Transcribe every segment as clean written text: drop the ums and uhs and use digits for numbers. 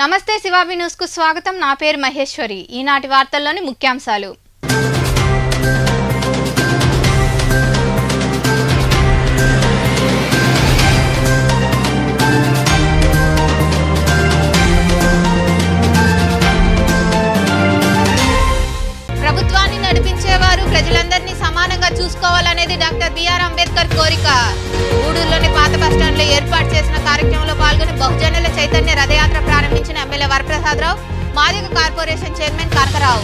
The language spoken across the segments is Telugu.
నమస్తే శివాబి న్యూస్ కు స్వాగతం. నా పేరు మహేశ్వరి. ఈనాటి వార్తల్లోని ముఖ్యాంశాలు. ప్రభుత్వాన్ని నడిపించేవారు ప్రజలందరినీ సమానంగా చూసుకోవాలనేది డాక్టర్ బిఆర్ అంబేద్కర్ కోరిక. గూడూరులోని పాత బస్టాండ్లో ఏర్పాటు చేసిన కార్యక్రమంలో పాల్గొని బహుజనుల చైతన్య రథయాత్ర ప్రారంభించిన MLA Varaprasadarao, Madiga corporation chairman Kanakarao.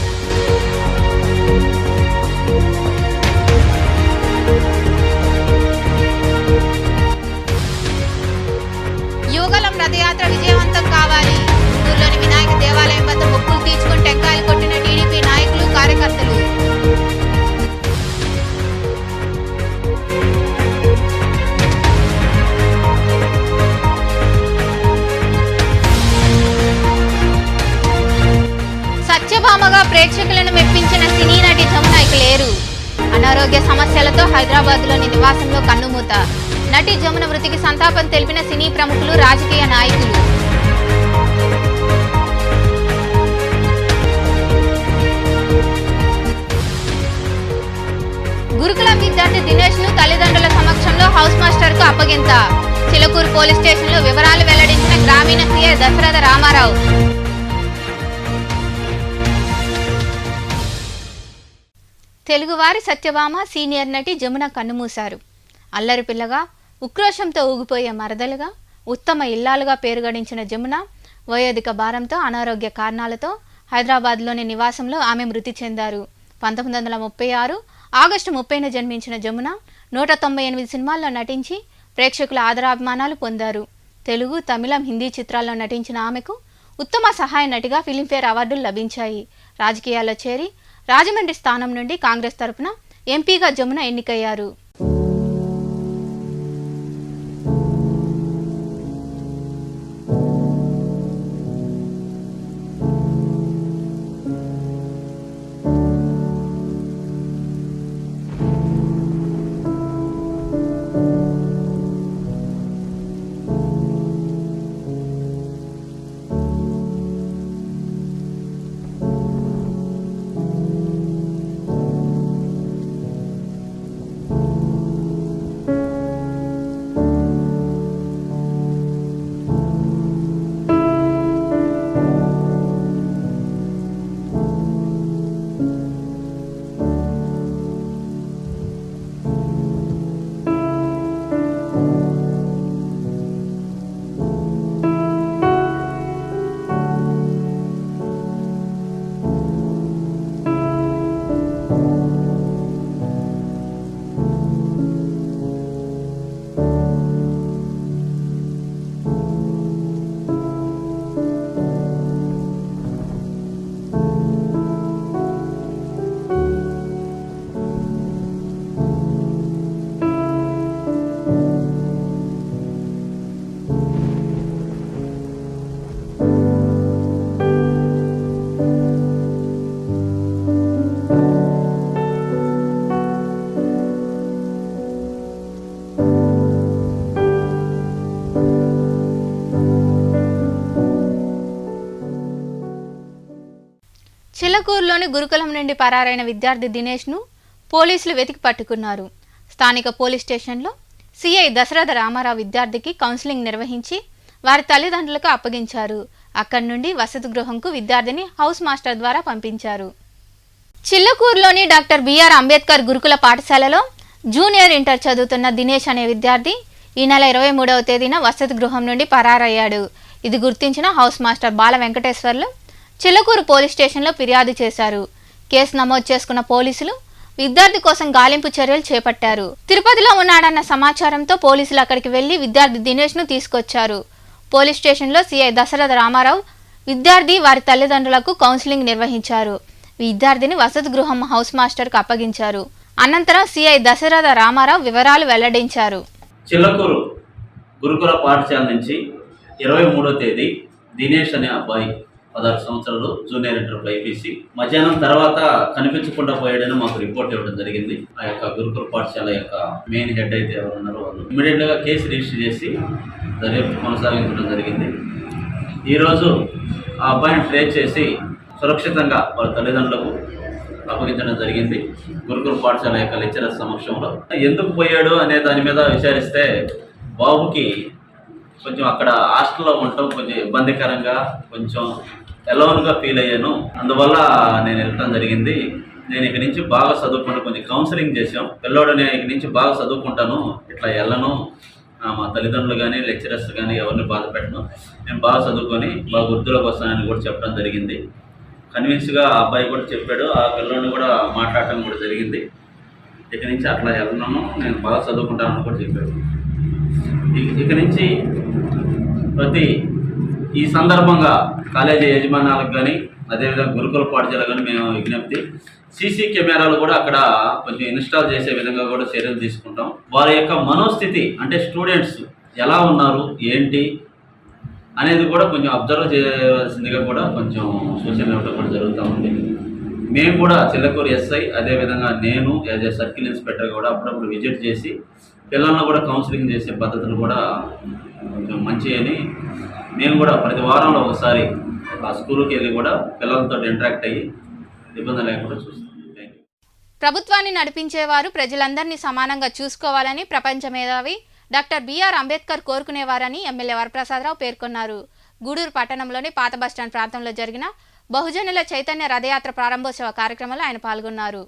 Yuvagalam రథయాత్ర విజయవంతం కావాలి. గూడూరులోని వినాయక దేవాలయం వద్ద మొక్కులు తీర్చుకుని టెంకాయలు కొట్టిన టీడీపీ నాయకులు, కార్యకర్తలు. సత్యభామగా ప్రేక్షకులను మెప్పించిన సినీ నటి జమున ఇక లేరు. అనారోగ్య సమస్యలతో హైదరాబాద్లోని నివాసంలో కన్నుమూత. నటి జమున మృతికి సంతాపం తెలిపిన సినీ ప్రముఖులు, రాజకీయ నాయకులు. గురుకుల విద్యార్థి దినేష్ ను తల్లిదండ్రుల సమక్షంలో హౌస్ మాస్టర్ కు అప్పగింత. చిలకూరు పోలీస్ స్టేషన్ లో వివరాలు వెల్లడించిన గ్రామీణ సీఐ దశరథ రామారావు. తెలుగువారి సత్యభామ సీనియర్ నటి జమున కన్నుమూశారు. అల్లరి పిల్లగా, ఉక్రోషంతో ఊగిపోయే మరదలుగా, ఉత్తమ ఇల్లాలుగా పేరు గడించిన జమున వయోధిక భారంతో అనారోగ్య కారణాలతో హైదరాబాద్లోని నివాసంలో ఆమె మృతి చెందారు. 1936 ఆగస్టు 30న జన్మించిన జమున 198 సినిమాల్లో నటించి ప్రేక్షకుల ఆదరాభిమానాలు పొందారు. తెలుగు, తమిళం, హిందీ చిత్రాల్లో నటించిన ఆమెకు ఉత్తమ సహాయ నటిగా ఫిలింఫేర్ అవార్డులు లభించాయి. రాజకీయాల్లో చేరి రాజమండ్రి స్థానం నుండి కాంగ్రెస్ తరపున ఎంపీగా జమున ఎన్నికయ్యారు. చిలకూరులోని గురుకులం నుండి పరారైన విద్యార్థి దినేష్ ను పోలీసులు వెతికి పట్టుకున్నారు. స్థానిక పోలీస్ స్టేషన్లో సిఐ దశరథ రామారావు విద్యార్థికి కౌన్సిలింగ్ నిర్వహించి వారి తల్లిదండ్రులకు అప్పగించారు. అక్కడి నుండి వసతి గృహంకు విద్యార్థిని హౌస్ మాస్టర్ ద్వారా పంపించారు. చిల్లకూరులోని డాక్టర్ బిఆర్ అంబేద్కర్ గురుకుల పాఠశాలలో జూనియర్ ఇంటర్ చదువుతున్న దినేష్ అనే విద్యార్థి ఈ నెల 23వ తేదీన వసతి గృహం నుండి పరారయ్యాడు. ఇది గుర్తించిన హౌస్ మాస్టర్ బాల వెంకటేశ్వర్లు చిల్లకూరు పోలీస్ స్టేషన్లో ఫిర్యాదు చేశారు. కేసు నమోదు చేసుకున్న పోలీసులు విద్యార్థి కోసం గాలింపు చర్యలు చేపట్టారు. తిరుపతిలో ఉన్నాడన్న సమాచారంతో పోలీసులు అక్కడికి వెళ్లి విద్యార్థి దినేష్ ను తీసుకొచ్చారు. పోలీస్ స్టేషన్లో సిఐ దశరథ రామారావు విద్యార్థి వారి తల్లిదండ్రులకు కౌన్సిలింగ్ నిర్వహించారు. విద్యార్థిని వసతి గృహం హౌస్ మాస్టర్ కు అప్పగించారు. అనంతరం సిఐ దశరథ రామారావు వివరాలు వెల్లడించారు. చిల్లకూరు గురుకుల పాఠశాల నుంచి 23వ తేదీ దినేష్ అనే అబ్బాయి 16 సంవత్సరాలు జూనియర్ ఇంటర్ బైపీసీ మధ్యాహ్నం తర్వాత కనిపించకుండా పోయాడని మాకు రిపోర్ట్ ఇవ్వడం జరిగింది. ఆ యొక్క గురుకుల పాఠశాల యొక్క మెయిన్ హెడ్ అయితే ఎవరున్నారో వాళ్ళు ఇమీడియట్గా కేసు రిజిస్టర్ చేసి దర్యాప్తు కొనసాగించడం జరిగింది. ఈరోజు ఆ అబ్బాయిని ట్రేస్ చేసి సురక్షితంగా వాళ్ళ తల్లిదండ్రులకు అప్పగించడం జరిగింది. గురుకుల పాఠశాల యొక్క లెక్చరర్ సమక్షంలో ఎందుకు పోయాడు అనే దాని మీద విచారిస్తే బాబుకి కొంచెం అక్కడ హాస్టల్లో ఉండటం కొంచెం ఇబ్బందికరంగా, కొంచెం ఎలోన్గా ఫీల్ అయ్యాను, అందువల్ల నేను వెళ్ళటం జరిగింది. నేను ఇక్కడి నుంచి బాగా చదువుకుంటూ కొంచెం కౌన్సిలింగ్ చేసాం. పిల్లోడు నేను ఇక్కడి నుంచి బాగా చదువుకుంటాను, ఇట్లా వెళ్ళను, మా తల్లిదండ్రులు కానీ లెక్చరర్స్ కానీ ఎవరిని బాధ పెట్టను, నేను బాగా చదువుకొని బాగా వృద్ధిలోకి వస్తానని కూడా చెప్పడం జరిగింది. కన్విన్స్గా ఆ అబ్బాయి కూడా చెప్పాడు. ఆ పిల్లోడిని కూడా మాట్లాడటం కూడా జరిగింది. ఇక్కడి నుంచి అట్లా వెళ్ళను, నేను బాగా చదువుకుంటానని కూడా చెప్పాడు. ఇక నుంచి ఈ సందర్భంగా కాలేజీ యజమానాలకు కానీ అదేవిధంగా గురుకుల పాఠశాల కానీ మేము విజ్ఞప్తి, సీసీ కెమెరాలు కూడా అక్కడ కొంచెం ఇన్స్టాల్ చేసే విధంగా కూడా చర్యలు తీసుకుంటాం. వారి యొక్క మనోస్థితి అంటే స్టూడెంట్స్ ఎలా ఉన్నారు ఏంటి అనేది కూడా కొంచెం అబ్జర్వ్ చేయవలసిందిగా కూడా కొంచెం సూచన ఇవ్వడం కూడా జరుగుతూ ఉంది. మేము కూడా చిల్లకూరు ఎస్ఐ అదేవిధంగా నేను యాజ్ ఏ సర్కిల్ ఇన్స్పెక్టర్ కూడా అప్పుడప్పుడు విజిట్ చేసి పిల్లలను కూడా కౌన్సిలింగ్ చేసే పద్ధతులు కూడా కొంచెం మంచి అని మేము కూడా ప్రతి వారంలో ఒకసారి ఆ స్కూల్కి వెళ్ళి కూడా పిల్లలతో ఇంటరాక్ట్ అయ్యి ఇబ్బంది లేకుండా చూస్తాం. ప్రభుత్వాన్ని నడిపించేవారు ప్రజలందరినీ సమానంగా చూసుకోవాలని ప్రపంచ మేధావి డాక్టర్ బిఆర్ అంబేద్కర్ కోరుకునేవారని ఎమ్మెల్యే వరప్రసాదరావు పేర్కొన్నారు. గూడూరు పట్టణంలోని పాత బస్టాండ్ ప్రాంతంలో జరిగిన బహుజనుల చైతన్య రథయాత్ర ప్రారంభోత్సవ కార్యక్రమంలో ఆయన పాల్గొన్నారు.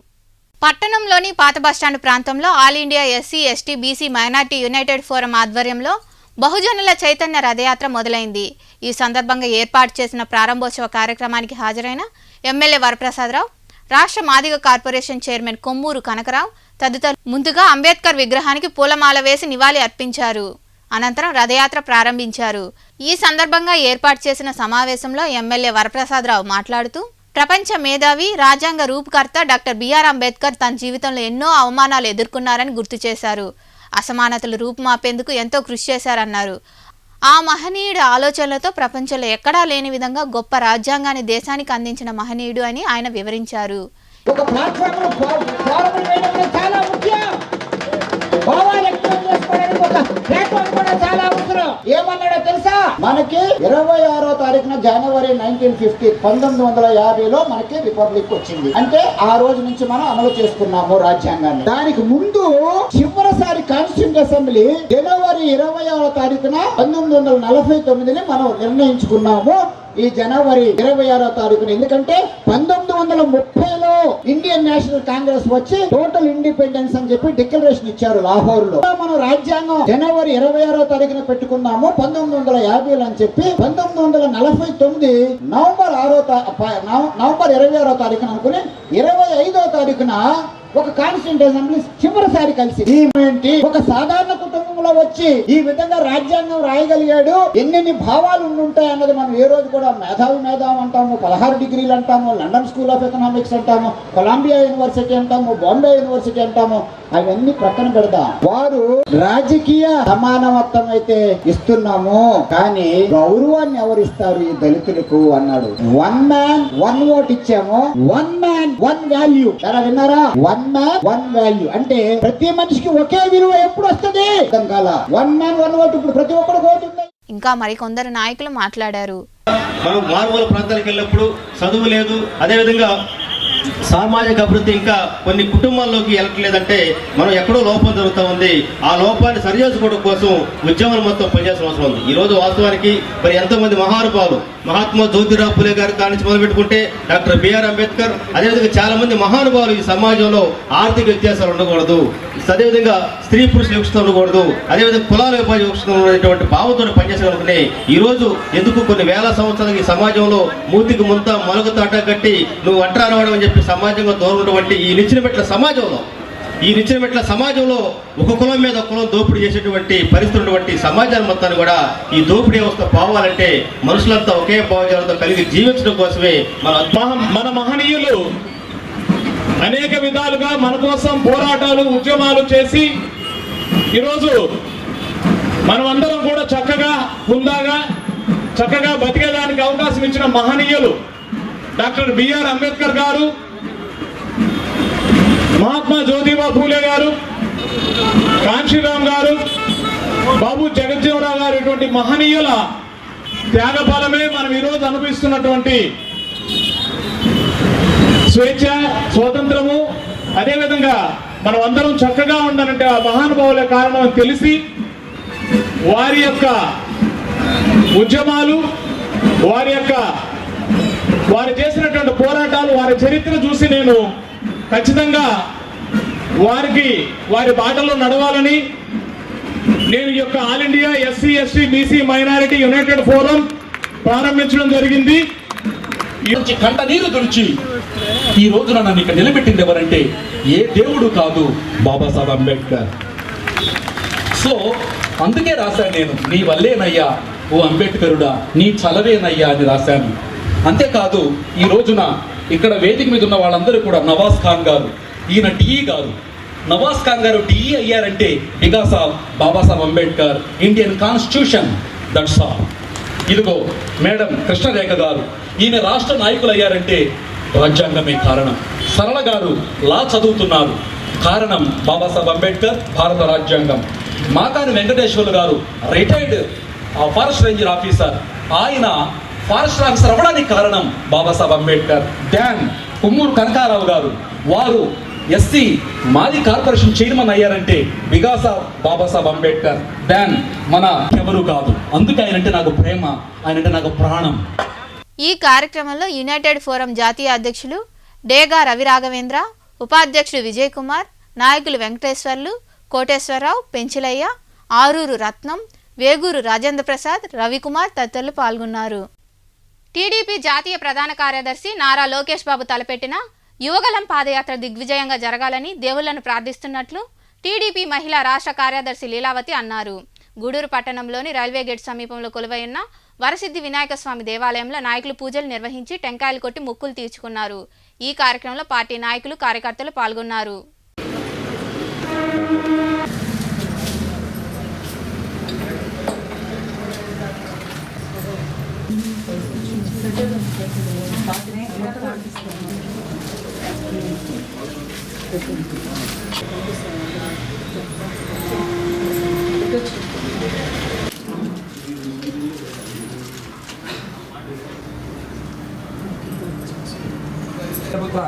పట్టణంలోని పాత బస్టాండ్ ప్రాంతంలో all India SC ST BC minority United forum ఆధ్వర్యంలో బహుజనుల చైతన్య రథయాత్ర మొదలైంది. ఈ సందర్భంగా ఏర్పాటు చేసిన ప్రారంభోత్సవ కార్యక్రమానికి హాజరైన ఎమ్మెల్యే వరప్రసాదరావు, రాష్ట్ర మాదిగ కార్పొరేషన్ చైర్మన్ కొమ్మూరు కనకరావు తదితరులు ముందుగా అంబేద్కర్ విగ్రహానికి పూలమాల వేసి నివాళి అర్పించారు. అనంతరం రథయాత్ర ప్రారంభించారు. ఈ సందర్భంగా ఏర్పాటు చేసిన సమావేశంలో ఎమ్మెల్యే వరప్రసాదరావు మాట్లాడుతూ, ప్రపంచ మేధావి రాజ్యాంగ రూపకర్త డాక్టర్ బిఆర్ అంబేద్కర్ తన జీవితంలో ఎన్నో అవమానాలు ఎదుర్కొన్నారని గుర్తు చేశారు. అసమానతలు రూపుమాపేందుకు ఎంతో కృషి చేశారన్నారు. ఆ మహనీయుడి ఆలోచనలతో ప్రపంచంలో ఎక్కడా లేని విధంగా గొప్ప రాజ్యాంగాన్ని దేశానికి అందించిన మహనీయుడు అని ఆయన వివరించారు. ఏమన్నాడో తెలుసా? మనకి 26వ తారీఖున జనవరి 1950లో మనకి రిపబ్లిక్ వచ్చింది. అంటే ఆ రోజు నుంచి మనం అమలు చేసుకున్నాము రాజ్యాంగాన్ని. దానికి ముందు చివరిసారి కాన్స్టిట్యూంట్ అసెంబ్లీ జనవరి 26వ తారీఖున 1949ని మనం నిర్ణయించుకున్నాము ఈ జనవరి 26వ తారీఖున. ఎందుకంటే 1930లో ఇండియన్ నేషనల్ కాంగ్రెస్ వచ్చి టోటల్ ఇండిపెండెన్స్ అని చెప్పి డిక్లరేషన్ ఇచ్చారు లాహోర్ లో. మనం రాజ్యాంగం జనవరి 26వ తారీఖున పెట్టుకున్నాము 1950 అని చెప్పి 1949 నవంబర్ 26వ తారీఖున అనుకుని 25వ తారీఖున ఒక కాన్స్టిట్యూంట్ అసెంబ్లీ చివరిసారి కలిసి ఒక సాధారణ కుటుంబంలో వచ్చి ఈ విధంగా రాజ్యాంగం రాయగలిగాడు, ఎన్నెన్ని భావాలు ఉంటాయి అన్నది మనం ఏ రోజు కూడా మేధావి అంటాము, 16 డిగ్రీలు అంటాము, లండన్ స్కూల్ ఆఫ్ ఎకనామిక్స్ అంటాము, కొలంబియా యూనివర్సిటీ అంటాము, బాంబే యూనివర్సిటీ అంటాము, అవన్నీ ప్రక్కన పెడదాం. వారు రాజకీయ సమానత్వం అయితే ఇస్తున్నాము, కానీ గౌరవాన్ని ఎవరు ఇస్తారు ఈ దళితులకు అన్నాడు. 1 man 1 vote ఇచ్చాము, 1 man 1 value. ఎలా విన్నారా? 1 man 1 value అంటే ప్రతి మనిషికి ఒకే విలువ ఎప్పుడు వస్తుంది? 1 man 1 vote. ఇప్పుడు ప్రతి ఒక్కరికి ఓటు ఉంది. ఇంకా మరికొందరు నాయకులు మాట్లాడారు. మనం మారుమూల ప్రాంతాలకు వెళ్ళినప్పుడు చదువు లేదు, అదేవిధంగా సామాజిక అభివృద్ధి ఇంకా కొన్ని కుటుంబాల్లోకి వెళ్ళట్లేదంటే మనం ఎక్కడో లోపం జరుగుతూ ఉంది. ఆ లోపాన్ని సరిచేసుకోవడం కోసం ఉద్యమాలు మొత్తం పనిచేయాల్సిన అవసరం ఉంది. ఈ రోజు వాస్తవానికి మరి ఎంతోమంది మహానుభావులు, మహాత్మా జ్యోతిరావు ఫులే గారి కానించి మొదలుపెట్టుకుంటే డాక్టర్ బిఆర్ అంబేద్కర్, అదేవిధంగా చాలా మంది మహానుభావులు ఈ సమాజంలో ఆర్థిక వ్యత్యాసాలు ఉండకూడదు, అదేవిధంగా స్త్రీ పురుషుల వివక్షత ఉండకూడదు, అదేవిధంగా కులాల విభజన ఉన్నటువంటి భావంతో పనిచేసాలనుకునే ఈ రోజు ఎందుకు కొన్ని వేల సంవత్సరాలు ఈ సమాజంలో మూతికి ముంత మొలక తాట కట్టి నువ్వు అంటరానవడం అని చెప్పి సమాజంగా దూరం ఉన్నటువంటి ఈ నిచ్చిన మెట్ల సమాజంలో ఒక కులం మీద కులం దోపిడీ చేసేటువంటి పరిస్థితి ఉన్నటువంటి సమాజాన్ని మొత్తాన్ని కూడా ఈ దోపిడీ వ్యవస్థ పోవాలంటే మనుషులంతా ఒకే భావజాలతో కలిగి జీవించడం కోసమే మన మహనీయులు అనేక విధాలుగా మన కోసం పోరాటాలు ఉద్యమాలు చేసి ఈరోజు మనమందరం కూడా చక్కగా హుందాగా చక్కగా బతికేదానికి అవకాశం ఇచ్చిన మహనీయులు డాక్టర్ బిఆర్ అంబేద్కర్ గారు, మహాత్మా జ్యోతిబా ఫూలే గారు, కాంశీరామ్ గారు, బాబు జగజ్జీవనరావు గారు, ఇటువంటి మహనీయుల త్యాగఫలమే మనం ఈరోజు అనుభవిస్తున్నటువంటి స్వేచ్ఛ, స్వాతంత్రము. అదేవిధంగా మనం అందరం చక్కగా ఉండాలంటే ఆ మహానుభావుల కారణం అని తెలిసి వారి యొక్క ఉద్యమాలు, వారు చేసినటువంటి పోరాటాలు, వారి చరిత్ర చూసి నేను ఖచ్చితంగా వారి బాటలో నడవాలని నేను ఈ యొక్క all India SC ST BC minority United forum ప్రారంభించడం జరిగింది. కంట నీరు తుడిచి ఈ రోజున నన్ను ఇక్కడ నిలబెట్టింది ఎవరంటే ఏ దేవుడు కాదు, బాబాసాహెబ్ అంబేద్కర్. సో అందుకే రాశాను నేను, నీ వల్లేనయ్యా ఓ అంబేద్కరుడా, నీ చలవేనయ్యా అని రాశాను. అంతేకాదు ఈ రోజున ఇక్కడ వేదిక మీద ఉన్న వాళ్ళందరూ కూడా నవాజ్ ఖాన్ గారు, ఈయన డిఈ గారు. నవాజ్ ఖాన్ గారు డిఈ అయ్యారంటే because of Babasaheb Ambedkar, Indian constitution, that's all. ఇదిగో మేడం కృష్ణరేఖ గారు, ఈయన రాష్ట్ర నాయకులు అయ్యారంటే రాజ్యాంగమే కారణం. సరళ గారు లా చదువుతున్నారు, కారణం బాబాసాహెబ్ అంబేద్కర్, భారత రాజ్యాంగం. మాకాని వెంకటేశ్వర్లు గారు రిటైర్డ్ ఫారెస్ట్ రేంజర్ ఆఫీసర్, ఆయన ఫారెస్ట్ ఆఫీసర్ అవ్వడానికి కారణం బాబాసాహెబ్ అంబేద్కర్. డాన్ కుమ్మూరు కనకారావు గారు, వారు ఎస్సీ మాజీ కార్పొరేషన్ చైర్మన్ అయ్యారంటే బికాస్ ఆఫ్ బాబాసాహెబ్ అంబేద్కర్. దాన్ మన ఎవరు కాదు. అందుకే ఆయనంటే నాకు ప్రేమ, ఆయనంటే నాకు ప్రాణం. ఈ కార్యక్రమంలో యునైటెడ్ ఫోరం జాతీయ అధ్యక్షులు డేగా రవి రాఘవేంద్ర, ఉపాధ్యక్షుడు విజయ్ కుమార్, నాయకులు వెంకటేశ్వర్లు, కోటేశ్వరరావు, పెంచిలయ్య, ఆరూరు రత్నం, వేగూరు రాజేంద్ర ప్రసాద్, రవికుమార్ తదితరులు పాల్గొన్నారు. టీడీపీ జాతీయ ప్రధాన కార్యదర్శి నారా లోకేష్ బాబు తలపెట్టిన యువగలం పాదయాత్ర దిగ్విజయంగా జరగాలని దేవుళ్లను ప్రార్థిస్తున్నట్లు టీడీపీ మహిళా రాష్ట్ర కార్యదర్శి లీలావతి అన్నారు. గూడూరు పట్టణంలోని రైల్వే గేట్ సమీపంలో కొలువై ఉన్న వరసిద్ధి వినాయక స్వామి దేవాలయంలో నాయకులు పూజలు నిర్వహించి టెంకాయలు కొట్టి మొక్కులు తీర్చుకున్నారు. ఈ కార్యక్రమంలో పార్టీ నాయకులు, కార్యకర్తలు పాల్గొన్నారు.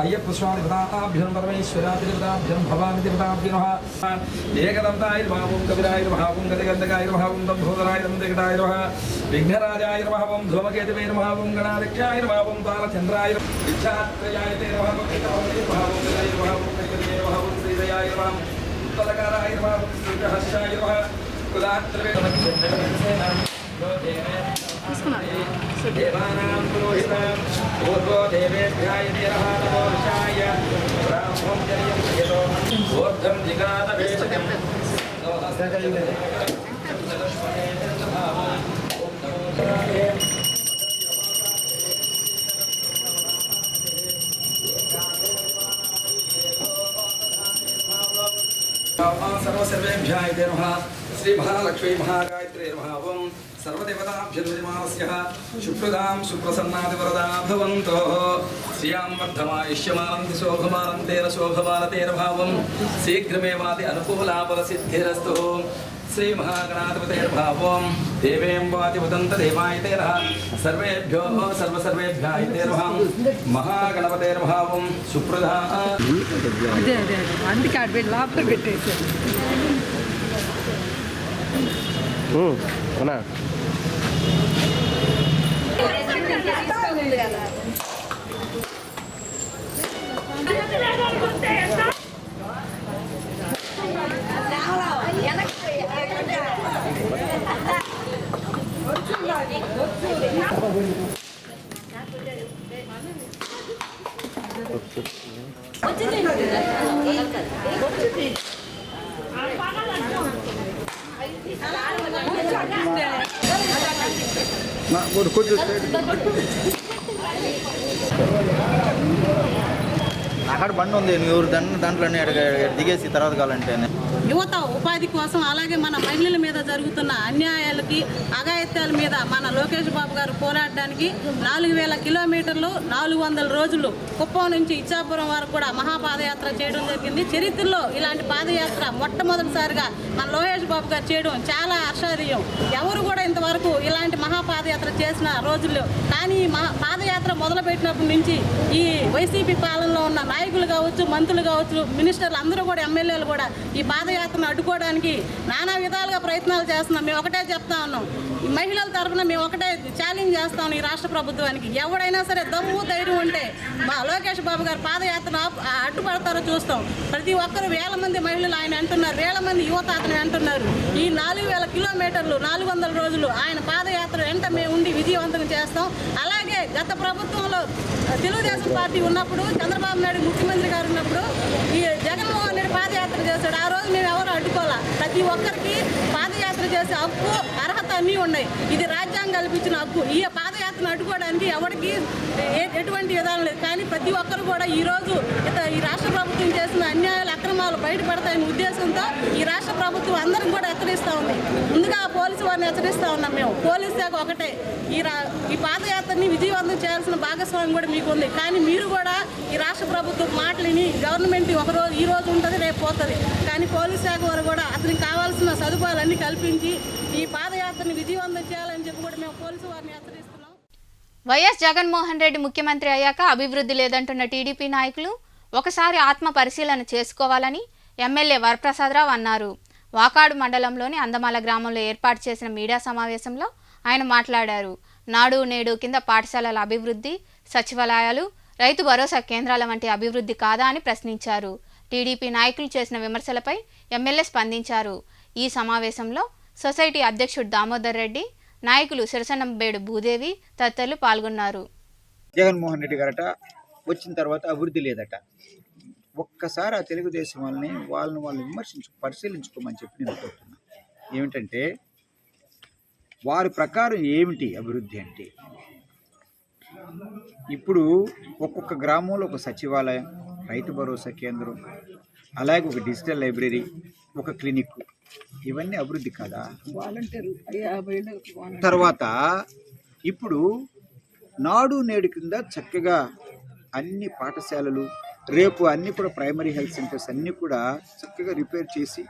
అయ్యప్ప స్వామి దేవతాభ్యం పరమేశ్వరాదిదేవతాభ్యం భవామి దేవతాభ్యం ఏకదంతాయుర్భావం కవిరాయుర్భావం గతిగంధకాయుర్భావం దంభోదరాయుర్భావం విఘ్నరాజాయుర్భావం ధూమకేతువైర్భావం గణాధ్యక్షాయుర్భావం బాలచంద్రాయుర్ విచ్ఛాత్రయాయుర్భావం శ్రీదయాయుర్భావం ఉత్తరకారాయుర్భావం శ్రీహర్షాయుర్భావం కులాత్రవేదం దేవానాం పురోహితం పూర్వో దేవేభ్యాయ నమో ఋషాయ బ్రాహ్మం జయం యదో ఊర్ధ్వం జిగానవేశకం సర్వసర్వేభ్యాయ నమః శ్రీ మహాలక్ష్మీ మహాగాయత్రీ నమః సర్వదేవతాభ్యుర్విమానస్య శుక్రదాం సుప్రసన్నాదివరదా భవంతో శ్రియాం వర్ధమాయుష్యమానంతి శోభమానంతేన శోభమానతేన భావం శీఘ్రమేవాది అనుకూలాపరసిద్ధిరస్తు శ్రీ మహాగణాధిపతేర్భావం దేవేం వాది ఉదంత దేవాయతేర సర్వేభ్యో సర్వసర్వేభ్యాయతేర్భావం మహాగణపతేర్భావం సుప్రదా అందుకే అడ్బెట్ లోపల పెట్టేసారు. అవునా అక్కడ బండి ఉంది నువ్వు దాంట్లోనే దిగేసి తర్వాత కావాలంటే యువత ఉపాధి కోసం అలాగే మన మహిళల మీద జరుగుతున్న అన్యాయాలకి అఘాయిత్యాల మీద మన లోకేష్ బాబు గారు పోరాడడానికి 4000 కిలోమీటర్లు 400 రోజులు కుప్పం నుంచి ఇచ్చాపురం వరకు కూడా మహాపాదయాత్ర చేయడం జరిగింది. చరిత్రలో ఇలాంటి పాదయాత్ర మొట్టమొదటిసారిగా మన లోకేష్ బాబు గారు చేయడం చాలా ఆశ్చర్యం. ఎవరు కూడా ఇంతవరకు ఇలాంటి మహాపాదయాత్ర చేసిన రోజుల్లో. కానీ పాదయాత్ర మొదలుపెట్టినప్పటి నుంచి ఈ వైసీపీ పాలనలో ఉన్న నాయకులు కావచ్చు, మంత్రులు కావచ్చు, మినిస్టర్లు అందరూ కూడా, ఎమ్మెల్యేలు కూడా ఈ పాదయాత్రను అడ్డుకోవడానికి నానా విధాలుగా ప్రయత్నాలు చేస్తున్నాం. మేము ఒకటే చెప్తా ఉన్నాం, ఈ మహిళల తరఫున మేము ఒకటే ఛాలెంజ్ చేస్తాం ఈ రాష్ట్ర ప్రభుత్వానికి. ఎవడైనా సరే దమ్ము ధైర్యం ఉంటే మా లోకేష్ బాబు గారు పాదయాత్ర అడ్డుపడతారో చూస్తాం. ప్రతి ఒక్కరు వేల మంది మహిళలు ఆయన అంటున్నారు, వేల మంది యువత అతను అంటున్నారు. ఈ 4000 కిలోమీటర్లు 400 రోజులు ఆయన పాదయాత్ర వెంట మేము ఉండి విజయవంతం చేస్తాం. అలాగే గత ప్రభుత్వంలో తెలుగుదేశం పార్టీ ఉన్నప్పుడు, చంద్రబాబు నాయుడు ముఖ్యమంత్రి గారు ఉన్నప్పుడు ఈ జగన్మోహన్ రెడ్డి పాదయాత్ర చేశాడు. ఆ రోజు మేము ఎవరు అడ్డుకోవాలా. ప్రతి ఒక్కరికి పాదయాత్ర చేసే హక్కు, అర్హత అన్నీ ఉన్నాయి. ఇది రాజ్యాంగం కల్పించిన హక్కు. ఈ పాదయాత్రను అడ్డుకోవడానికి ఎవరికి ఎటువంటి విధానం లేదు. కానీ ప్రతి ఒక్కరు కూడా ఈరోజు ఈ రాష్ట్ర ప్రభుత్వం చేసిన అన్యాయాలు, అక్రమాలు బయటపడతాయనే ఉద్దేశంతో ఈ రాష్ట్ర ప్రభుత్వం అందరికి కూడా హెచ్చరిస్తూ ఉంది. ముందుగా పోలీసు వారిని హెచ్చరిస్తూ ఉన్నాం. మేము పోలీసు శాఖ ఒకటే, ఈ పాదయాత్రని విజయవంతం చేయాల్సిన భాగస్వామ్యం కూడా మీకు ఉంది. కానీ మీరు కూడా ఈ రాష్ట్ర ప్రభుత్వం మాటలని గవర్నమెంట్ ఒకరోజు ఈ రోజు ఉంటుంది, రేపు పోతుంది. కానీ పోలీస్ శాఖ వారు కూడా అతనికి కావాల్సిన సదుపాయాలన్నీ కల్పించి ఈ పాదయాత్రని విజయవంతం చేయాలని చెప్పి కూడా మేము పోలీసు వారిని హెచ్చరిస్తున్నాం. వైఎస్ జగన్మోహన్ రెడ్డి ముఖ్యమంత్రి అయ్యాక అభివృద్ధి లేదంటున్న టీడీపీ నాయకులు ఒకసారి ఆత్మ పరిశీలన చేసుకోవాలని ఎమ్మెల్యే వరప్రసాదరావు అన్నారు. వాకాడు మండలంలోని అందమాల గ్రామంలో ఏర్పాటు చేసిన మీడియా సమావేశంలో ఆయన మాట్లాడారు. నాడు నేడు కింద పాఠశాలల అభివృద్ధి, సచివాలయాలు, రైతు భరోసా కేంద్రాల వంటి అభివృద్ధి కాదా అని ప్రశ్నించారు. టీడీపీ నాయకులు చేసిన విమర్శలపై ఎమ్మెల్యే స్పందించారు. ఈ సమావేశంలో సొసైటీ అధ్యక్షుడు దామోదర్ రెడ్డి, నాయకులు సిరసనంబేడు భూదేవి తదితరులు పాల్గొన్నారు. జగన్మోహన్ రెడ్డి గారట వచ్చిన తర్వాత అభివృద్ధి లేదట. ఒక్కసారి ఆ తెలుగుదేశం వాళ్ళని వాళ్ళు పరిశీలించుకోమని చెప్పి నేను కోరుతున్నా. ఏమిటంటే వారి ప్రకారం ఏమిటి అభివృద్ధి అంటే, ఇప్పుడు ఒక్కొక్క గ్రామంలో ఒక సచివాలయం, రైతు భరోసా కేంద్రం, అలాగే ఒక డిజిటల్ లైబ్రరీ, ఒక క్లినిక్, ఇవన్నీ అభివృద్ధి కాదా? తర్వాత ఇప్పుడు నాడు నేడు కింద చక్కగా అన్ని పాఠశాలలు, రేపు అన్నీ కూడా ప్రైమరీ హెల్త్ సెంటర్స్ అన్నీ కూడా చక్కగా రిపేర్ చేసి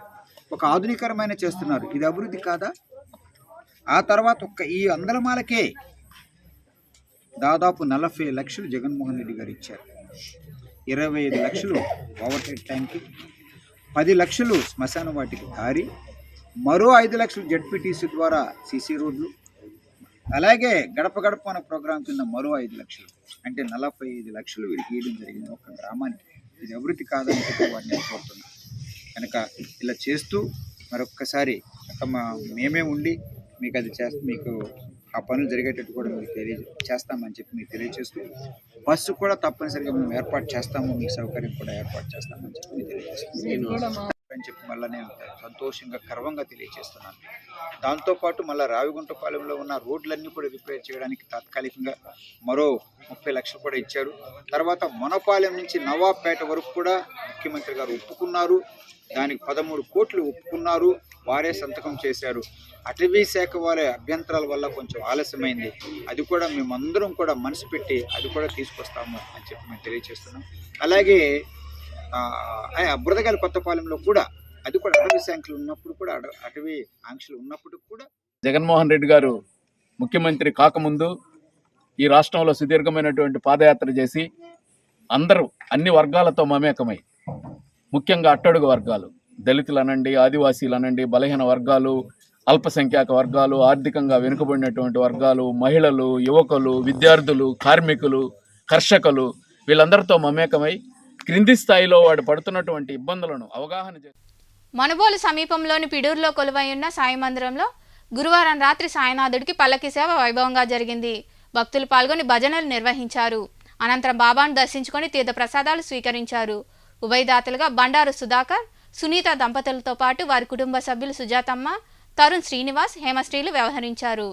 ఒక ఆధునికరమైన చేస్తున్నారు. ఇది అభివృద్ధి కాదా? ఆ తర్వాత ఈ అందలమాలకే దాదాపు 40 లక్షలు జగన్మోహన్ రెడ్డి గారు ఇచ్చారు. 25 లక్షలు ఓవర్ హెడ్ ట్యాంక్కి, 10 లక్షలు శ్మశాన వాటికి దారి, మరో 5 లక్షలు జడ్పీటీసీ ద్వారా సీసీ రోడ్లు, అలాగే గడప గడప అనే ప్రోగ్రాం కింద మరో 5 లక్షలు, అంటే 45 లక్షలు వీరికి ఇవ్వడం జరిగింది ఒక గ్రామానికి. ఇది అభివృద్ధి కాదని చెప్పి వాడిని కోరుతున్నాం. కనుక ఇలా చేస్తూ మరొక్కసారి మేమే ఉండి మీకు అది మీకు ఆ పనులు జరిగేటట్టు కూడా మీకు చేస్తామని చెప్పి మీకు తెలియజేస్తూ, బస్సు కూడా తప్పనిసరిగా మేము ఏర్పాటు చేస్తాము, మీ సౌకర్యం కూడా ఏర్పాటు చేస్తామని చెప్పి మీకు తెలియజేస్తాము అని చెప్పి మళ్ళీ నేను సంతోషంగా గర్వంగా తెలియజేస్తున్నాను. దాంతోపాటు మళ్ళీ రావిగుంటపాలెంలో ఉన్న రోడ్లన్నీ కూడా రిపేర్ చేయడానికి తాత్కాలికంగా మరో 30 లక్షలు కూడా ఇచ్చారు. తర్వాత మొనపాలెం నుంచి నవాబ్పేట వరకు కూడా ముఖ్యమంత్రి గారు ఒప్పుకున్నారు. దానికి 13 కోట్లు ఒప్పుకున్నారు, వారే సంతకం చేశారు. అటవీ శాఖ వారి అభ్యంతరాల వల్ల కొంచెం ఆలస్యమైంది. అది కూడా మేమందరం కూడా మనసు పెట్టి అది కూడా తీసుకొస్తాము అని చెప్పి మేము తెలియజేస్తున్నాం. అలాగే బురదగాలి కొత్తపాలెంలో కూడా అది కూడా అటవీ శాఖలు ఉన్నప్పుడు కూడా అటవీ ఆంక్షలు ఉన్నప్పుడు కూడా జగన్మోహన్ రెడ్డి గారు ముఖ్యమంత్రి కాకముందు ఈ రాష్ట్రంలో సుదీర్ఘమైనటువంటి పాదయాత్ర చేసి అందరూ అన్ని వర్గాలతో మమేకమై, ముఖ్యంగా అట్టడుగు వర్గాలు, దళితులనండి, ఆదివాసీలనండి, బలహీన వర్గాలు, అల్పసంఖ్యాక వర్గాలు, ఆర్థికంగా వెనుకబడినటువంటి వర్గాలు, మహిళలు, యువకులు, విద్యార్థులు, కార్మికులు, కర్షకులు, వీళ్ళందరితో మమేకమై క్రింది స్థాయిలో వాడు పడుతున్నటువంటి ఇబ్బందులను అవగాహన చేసి మనుబోలు సమీపంలోని పిడూరులో కొలువై ఉన్న సాయి మందిరంలో గురువారం రాత్రి సాయినాథుడికి పల్లకి సేవ వైభవంగా జరిగింది. భక్తులు పాల్గొని భజనలు నిర్వహించారు. అనంతరం బాబాను దర్శించుకొని తీర్థ ప్రసాదాలు స్వీకరించారు. ఉభయదాతలుగా బండారు సుధాకర్, సునీత దంపతులతో పాటు వారి కుటుంబ సభ్యులు సుజాతమ్మ, తరుణ్ శ్రీనివాస్, హేమశ్రీలు వ్యవహరించారు.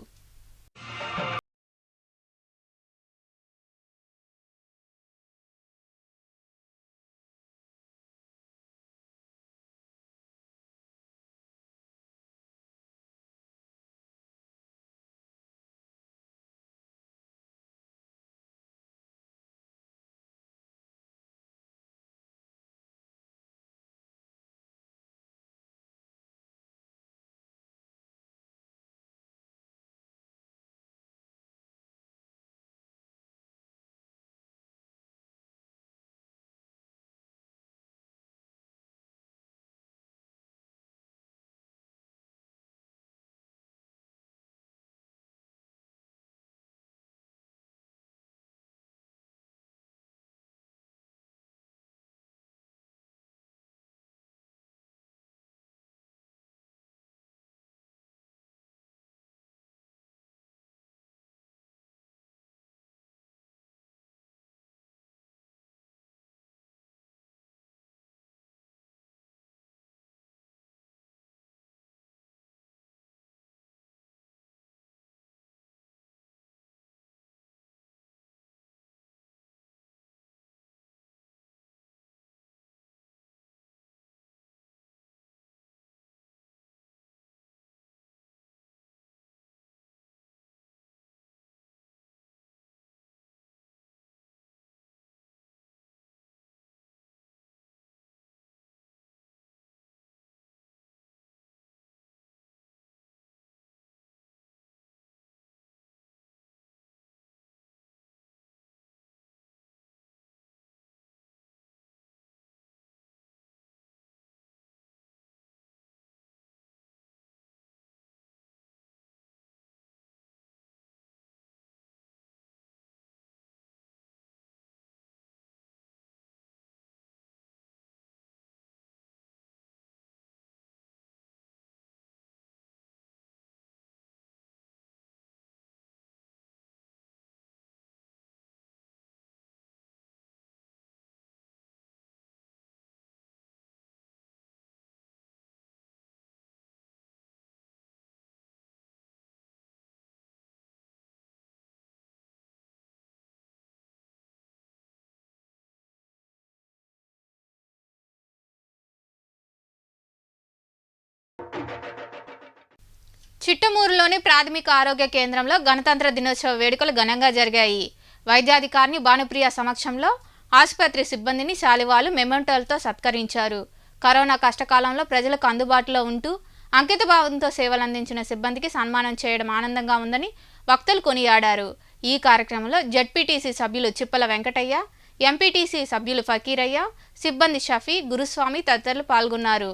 చిట్టమూరులోని ప్రాథమిక ఆరోగ్య కేంద్రంలో గణతంత్ర దినోత్సవ వేడుకలు ఘనంగా జరిగాయి. వైద్యాధికారిని భానుప్రియ సమక్షంలో ఆసుపత్రి సిబ్బందిని శాలువాలు మెమెంటోలతో సత్కరించారు. కరోనా కష్టకాలంలో ప్రజలకు అందుబాటులో ఉంటూ అంకితభావంతో సేవలందించిన సిబ్బందికి సన్మానం చేయడం ఆనందంగా ఉందని వక్తలు కొనియాడారు. ఈ కార్యక్రమంలో జెడ్పీటీసీ సభ్యులు చిప్పల వెంకటయ్య, ఎంపీటీసీ సభ్యులు ఫకీరయ్య, సిబ్బంది షఫీ, గురుస్వామి తదితరులు పాల్గొన్నారు.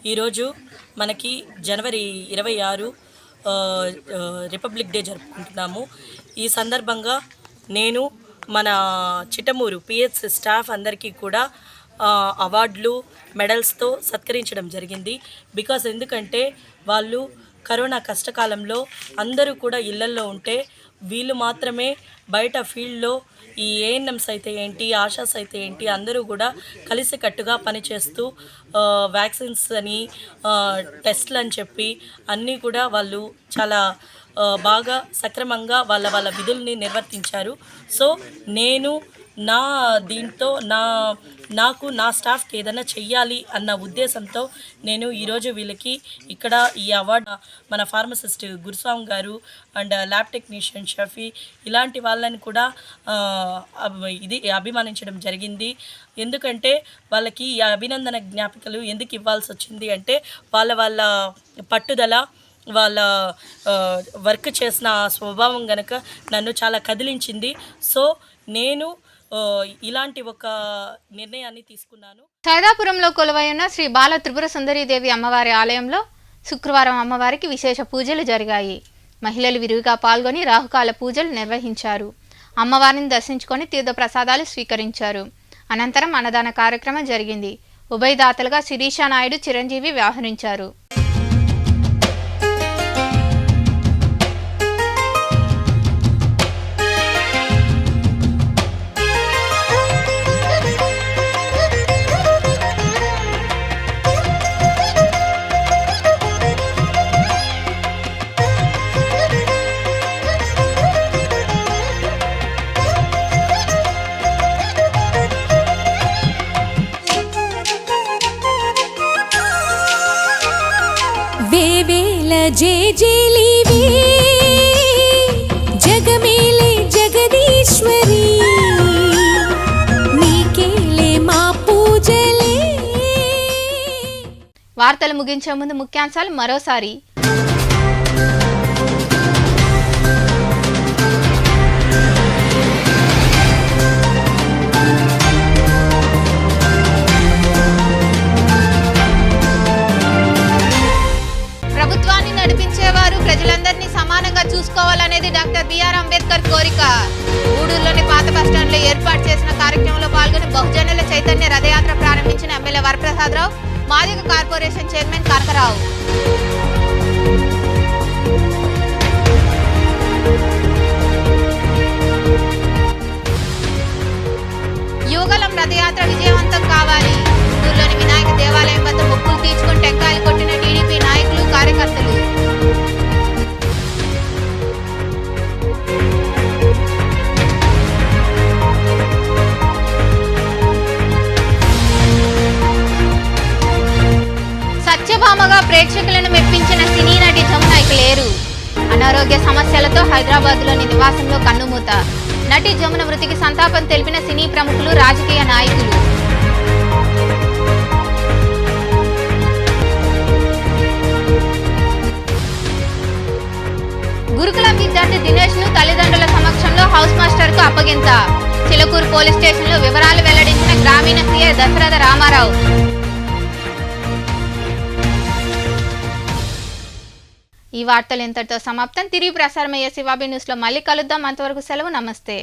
ఈరోజు మనకి జనవరి 26 రిపబ్లిక్ డే జరుపుకుంటున్నాము. ఈ సందర్భంగా నేను మన చిట్టమూరు పిహెచ్ స్టాఫ్ అందరికీ కూడా అవార్డులు మెడల్స్తో సత్కరించడం జరిగింది. ఎందుకంటే వాళ్ళు కరోనా కష్టకాలంలో అందరూ కూడా ఇళ్లల్లో ఉంటే వీళ్ళు మాత్రమే బయట ఫీల్డ్లో ఈ ఏఎన్ఎంస్ అయితే ఏంటి, ఆశాస్ అయితే ఏంటి, అందరూ కూడా కలిసికట్టుగా పనిచేస్తూ వ్యాక్సిన్స్ అని టెస్ట్లు అని చెప్పి అన్నీ కూడా వాళ్ళు చాలా బాగా సక్రమంగా వాళ్ళ విధుల్ని నిర్వర్తించారు. సో నేను నాకు నా స్టాఫ్కి ఏదైనా చెయ్యాలి అన్న ఉద్దేశంతో నేను ఈరోజు వీళ్ళకి ఇక్కడ ఈ అవార్డు మన ఫార్మసిస్ట్ గురుస్వామి గారు అండ్ ల్యాబ్ టెక్నీషియన్ షఫీ ఇలాంటి వాళ్ళని కూడా అభిమానించడం జరిగింది. ఎందుకంటే వాళ్ళకి ఈ అభినందన జ్ఞాపికలు ఎందుకు ఇవ్వాల్సి వచ్చింది అంటే వాళ్ళ పట్టుదల, వాళ్ళ వర్క్ చేసిన స్వభావం గనక నన్ను చాలా కదిలించింది. సో నేను ఇలాంటి ఒక నిర్ణయాన్ని తీసుకున్నాను. సైదాపురంలో కొలువై ఉన్న శ్రీ బాల త్రిపుర సుందరీదేవి అమ్మవారి ఆలయంలో శుక్రవారం అమ్మవారికి విశేష పూజలు జరిగాయి. మహిళలు విరివిగా పాల్గొని రాహుకాల పూజలు నిర్వహించారు. అమ్మవారిని దర్శించుకొని తీర్థ ప్రసాదాలు స్వీకరించారు. అనంతరం అన్నదాన కార్యక్రమం జరిగింది. ఉభయదాతలుగా శిరీషా నాయుడు, చిరంజీవి వ్యవహరించారు. జయజయలివే జగమేలే జగదీశ్వరి నీకేలే మా పూజలే. వార్తలు ముగించే ముందు ముఖ్యాంశాలు మరోసారి. ప్రభుత్వాన్ని నడిపించేవారు ప్రజలందరినీ సమానంగా చూసుకోవాలనేది డాక్టర్ బిఆర్ అంబేద్కర్ కోరిక. గూడూరులోని పాత బస్టాండ్లో ఏర్పాటు చేసిన కార్యక్రమంలో పాల్గొని బహుజనుల చైతన్య రథయాత్ర ప్రారంభించిన MLA Varaprasadarao, Madiga corporation chairman Kanakarao. Yuvagalam రథయాత్ర విజయవంతం కావాలి. గుంటూరులోని వినాయక దేవాలయం వద్ద మొక్కులు తీర్చుకుని టెంకాయలు కొట్టిన టీడీపీ నాయకులు, కార్యకర్తలు. సత్యభామగా ప్రేక్షకులను మెప్పించిన సినీ నటి జమున ఇక లేరు. అనారోగ్య సమస్యలతో హైదరాబాద్లోని నివాసంలో కన్నుమూత. నటి జమున మృతికి సంతాపం తెలిపిన సినీ ప్రముఖులు, రాజకీయ నాయకులు. గురుకులం విద్యార్థి దినేష్ ను తల్లిదండ్రుల సమక్షంలో హౌస్ మాస్టర్ కు అప్పగింత. చిలకూరు పోలీస్ స్టేషన్ లో వివరాలు వెల్లడించిన గ్రామీణ సీఐ దశరథ రామారావు. ఈ వార్తలు ఇంతటితో సమాప్తం. తిరిగి ప్రసారమయ్యే శివాబి న్యూస్ లో మళ్ళీ కలుద్దాం. అంతవరకు సెలవు. నమస్తే.